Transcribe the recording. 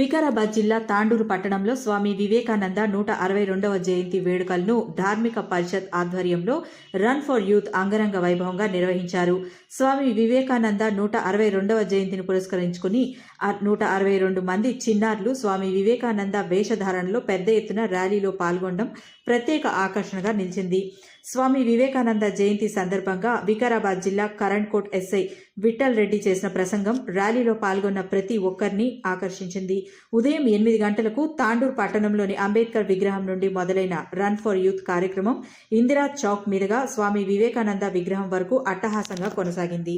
వికారాబాద్ జిల్లా తాండూరు పట్టణంలో స్వామి వివేకానంద 162వ జయంతి వేడుకలను ధార్మిక పరిషత్ ఆధ్వర్యంలో రన్ ఫర్ యూత్ అంగరంగ వైభవంగా నిర్వహించారు. స్వామి వివేకానంద 162వ జయంతిని పురస్కరించుకుని 162 మంది చిన్నారులు స్వామి వివేకానంద వేషధారణలో పెద్ద ఎత్తున ర్యాలీలో పాల్గొనడం ప్రత్యేక ఆకర్షణగా నిలిచింది. స్వామి వివేకానంద జయంతి సందర్భంగా వికారాబాద్ జిల్లా కరణ్కోట్ ఎస్ఐ విఠల్ రెడ్డి చేసిన ప్రసంగం ర్యాలీలో పాల్గొన్న ప్రతి ఒక్కరిని ఆకర్షించింది. ఉదయం 8 గంటలకు తాండూర్ పట్టణంలోని అంబేద్కర్ విగ్రహం నుండి మొదలైన రన్ ఫర్ యూత్ కార్యక్రమం ఇందిరా చౌక్ మీదుగా స్వామి వివేకానంద విగ్రహం వరకు అట్టహాసంగా కొనసాగింది.